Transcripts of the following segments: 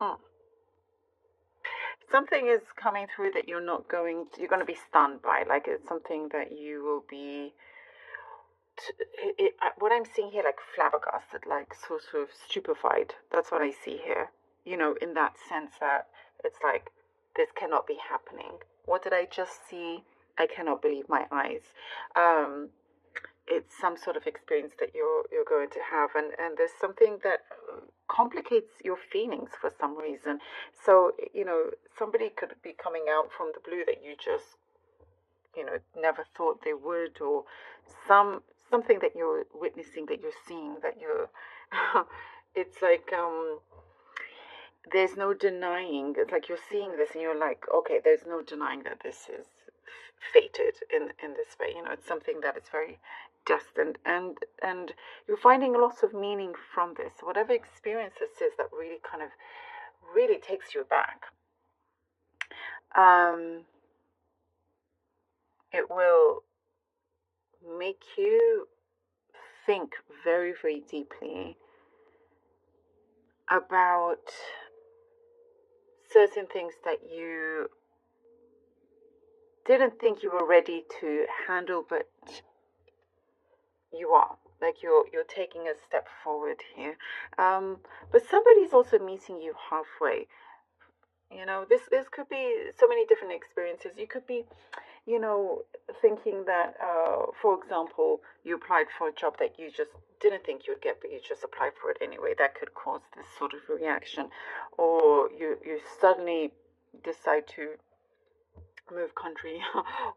Mm. Something is coming through that you're going to be stunned by. Like it's something that you will be, what I'm seeing here, like flabbergasted, like sort of stupefied. That's what I see here. In that sense that it's like, this cannot be happening. What did I just see? I cannot believe my eyes. Um, it's some sort of experience that you're going to have, and there's something that complicates your feelings for some reason. So somebody could be coming out from the blue that you just never thought they would, or something that you're witnessing, that you're seeing, that you're it's like there's no denying. It's like you're seeing this and you're like, okay, there's no denying that this is fated in this way. It's something that is very destined, and you're finding lots of meaning from this. Whatever experience this is that really kind of really takes you back. It will make you think very, very deeply about certain things that you didn't think you were ready to handle, but you are. Like you're taking a step forward here. But somebody's also meeting you halfway. This could be so many different experiences. You could be thinking that, for example, you applied for a job that you just didn't think you'd get, but you just applied for it anyway. That could cause this sort of reaction. Or you suddenly decide to move country,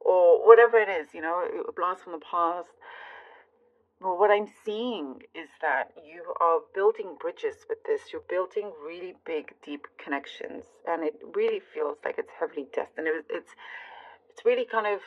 or whatever it is, a blast from the past. Well, what I'm seeing is that you are building bridges with this. You're building really big, deep connections, and it really feels like it's heavily destined. It's really kind of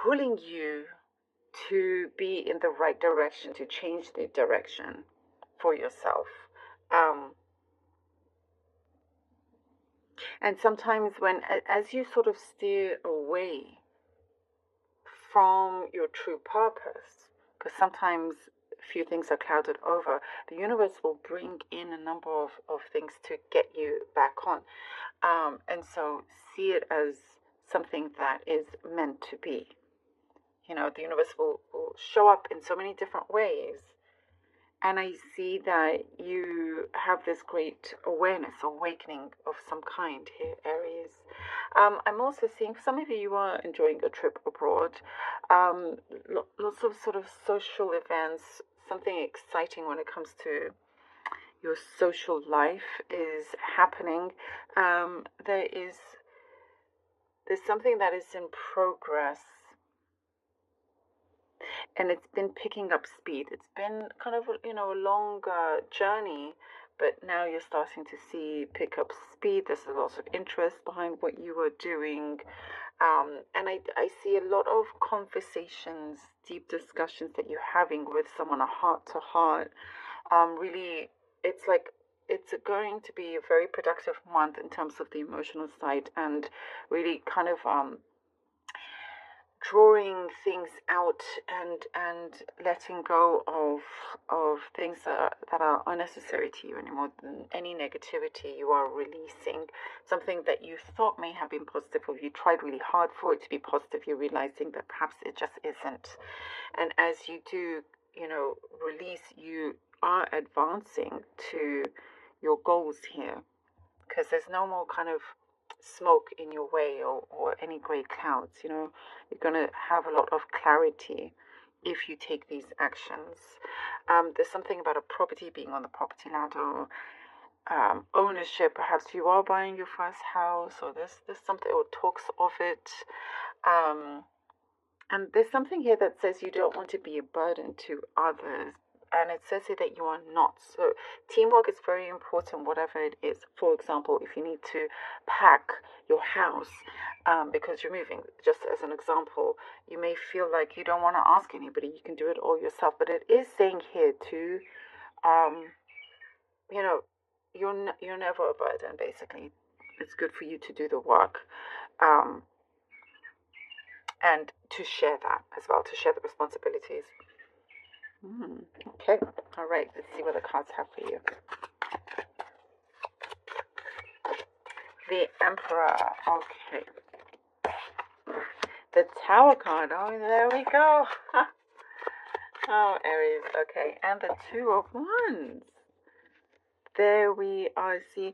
pulling you to be in the right direction, to change the direction for yourself. And sometimes as you sort of steer away from your true purpose, because sometimes a few things are clouded over, the universe will bring in a number of things to get you back on. And so see it as something that is meant to be. The universe will show up in so many different ways. And I see that you have this great awareness, awakening of some kind here, Aries. I'm also seeing, for some of you, you are enjoying a trip abroad. Lots of sort of social events, something exciting when it comes to your social life is happening. There's something that is in progress, and it's been picking up speed. It's been kind of a long journey, but now you're starting to see pick up speed. There's a lot of interest behind what you are doing, and I see a lot of conversations, deep discussions that you're having with someone, a heart to heart. Really, it's like it's going to be a very productive month in terms of the emotional side, and really kind of drawing things out, and letting go of things that are unnecessary to you anymore. Than any negativity you are releasing, something that you thought may have been positive, or you tried really hard for it to be positive, you're realizing that perhaps it just isn't. And as you do release, you are advancing to your goals here, because there's no more kind of smoke in your way, or any gray clouds. You're going to have a lot of clarity if you take these actions. There's something about a property, being on the property ladder, ownership. Perhaps you are buying your first house, or there's something, or talks of it. And there's something here that says you don't want to be a burden to others. And it says here that you are not. So teamwork is very important, whatever it is. For example, if you need to pack your house because you're moving, just as an example, you may feel like you don't want to ask anybody. You can do it all yourself. But it is saying here to, you're never a burden, basically. It's good for you to do the work. And to share that as well, to share the responsibilities. Okay, all right, let's see what the cards have for you. the Emperor. Okay. The Tower card. Oh, there we go. Oh, Aries. Okay. And the Two of Wands. There we are. See,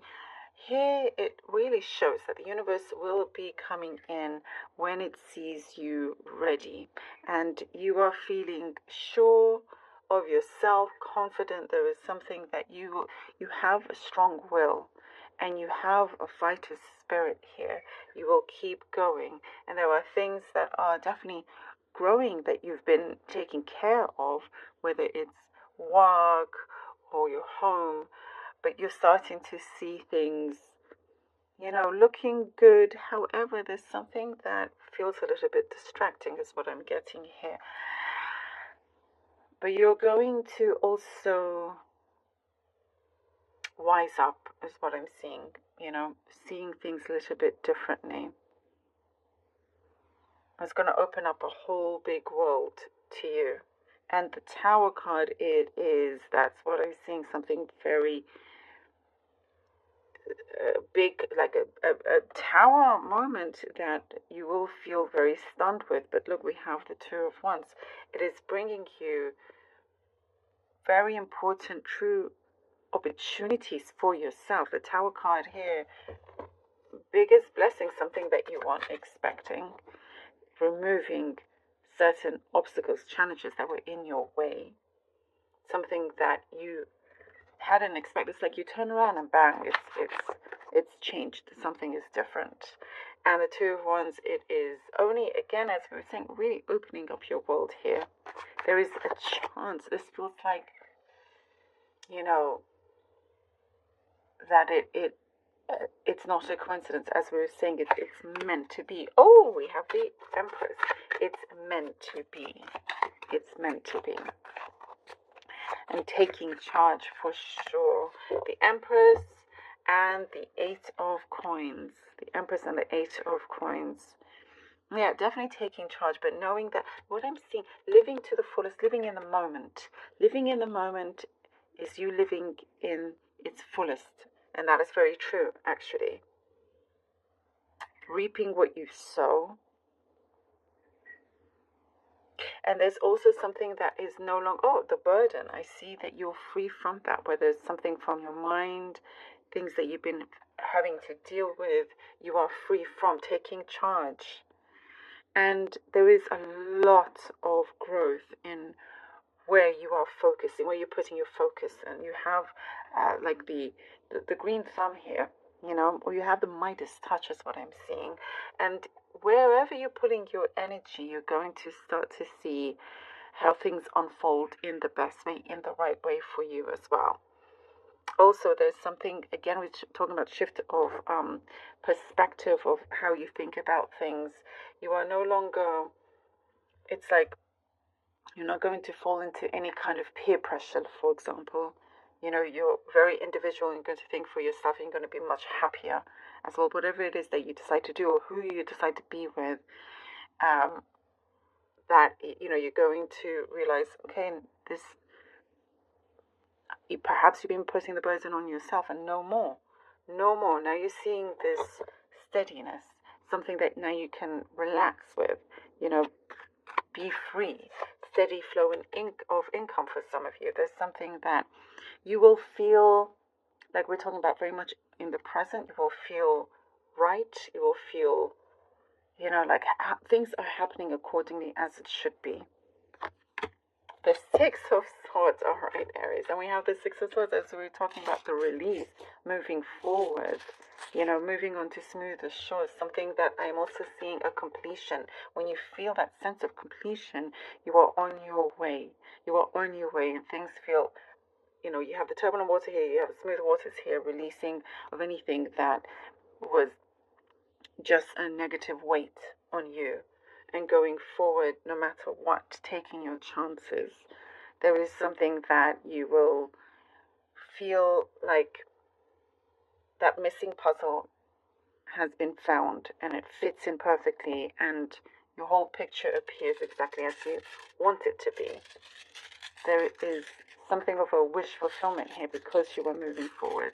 here it really shows that the universe will be coming in when it sees you ready. And you are feeling sure of yourself, confident. There is something that you have a strong will. And you have a fighter's spirit here. You will keep going. And there are things that are definitely growing that you've been taking care of, whether it's work or your home, but you're starting to see things, looking good. However, there's something that feels a little bit distracting, is what I'm getting here. But you're going to also wise up, is what I'm seeing, seeing things a little bit differently. It's going to open up a whole big world to you. And the Tower card, that's what I'm seeing, something very big, like a tower moment that you will feel very stunned with. But look, we have the Two of Wands. It is bringing you very important, true opportunities for yourself. The Tower card here, biggest blessing, something that you weren't expecting, removing certain obstacles, challenges that were in your way, something that you hadn't expected. It's like you turn around and bang, it's changed. Something is different. And the Two of Wands, it is only, again, as we were saying, really opening up your world here. There is a chance. This feels like, that it's not a coincidence. As we were saying, it's meant to be. Oh, we have the Empress. It's meant to be. It's meant to be. And taking charge for sure. The Empress and the Eight of Coins. The Empress and the Eight of Coins. Yeah, definitely taking charge, but knowing that what I'm seeing, living to the fullest, living in the moment. Living in the moment is you living in its fullest. And that is very true, actually. Reaping what you sow. And there's also something that is no longer, the burden. I see that you're free from that, whether it's something from your mind, things that you've been having to deal with, you are free from, taking charge. And there is a lot of growth in where you are focusing, where you're putting your focus. And you have like the green thumb here, or you have the Midas touch, is what I'm seeing. And wherever you're putting your energy, you're going to start to see how things unfold in the best way, in the right way for you as well. Also, there's something, again, we're talking about shift of perspective of how you think about things. You are no longer, it's like you're not going to fall into any kind of peer pressure, for example. You're very individual and you're going to think for yourself. You're going to be much happier as well. Whatever it is that you decide to do or who you decide to be with, that, you're going to realize, okay, this, perhaps you've been putting the burden on yourself, and no more. Now you're seeing this steadiness, something that now you can relax with, be free, steady flow of income for some of you. There's something that you will feel like we're talking about very much in the present. You will feel right. You will feel, like things are happening accordingly as it should be. The Six of Swords, all right, Aries. And we have the Six of Swords as we were talking about the release, moving forward, moving on to smoother shores. Something that I'm also seeing a completion. When you feel that sense of completion, you are on your way. You are on your way, and things feel, you have the turbulent water here, you have the smooth waters here, releasing of anything that was just a negative weight on you. And going forward, no matter what, taking your chances. There is something that you will feel like that missing puzzle has been found and it fits in perfectly, and your whole picture appears exactly as you want it to be. There is something of a wish fulfillment here because you are moving forward.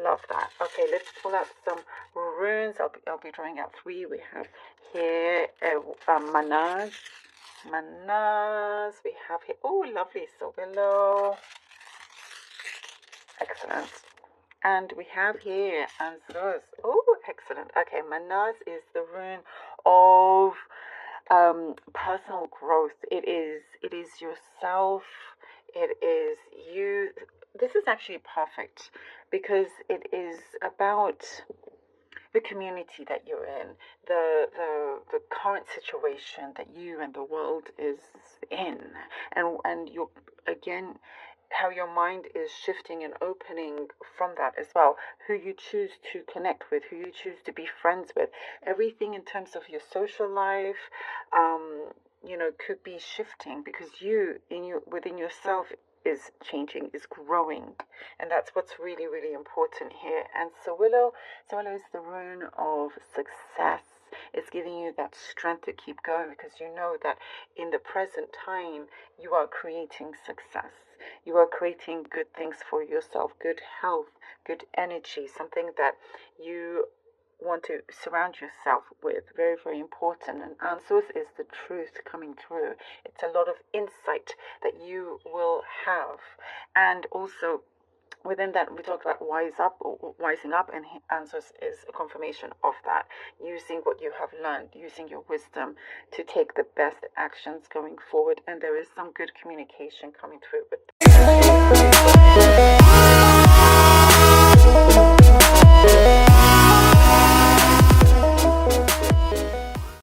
Love that. Okay, let's pull out some runes. I'll be drawing out 3. We have here manas. Manas. We have here. Oh, lovely. So below. Excellent. And we have here answers. Oh, excellent. Okay, manas is the rune of personal growth. It is yourself. It is you. This is actually perfect because it is about the community that you're in, the current situation that you and the world is in, and you're again how your mind is shifting and opening from that as well. Who you choose to connect with, who you choose to be friends with, everything in terms of your social life, could be shifting because you within yourself is changing, is growing, and that's what's really, really important here. And so willow is the rune of success. It's giving you that strength to keep going because you know that in the present time you are creating success. You are creating good things for yourself, good health, good energy, something that you want to surround yourself with. Very, very important. And answers is the truth coming through. It's a lot of insight that you will have. And also within that, we talked about wising up, and answers is a confirmation of that. Using what you have learned, using your wisdom to take the best actions going forward. And there is some good communication coming through with that.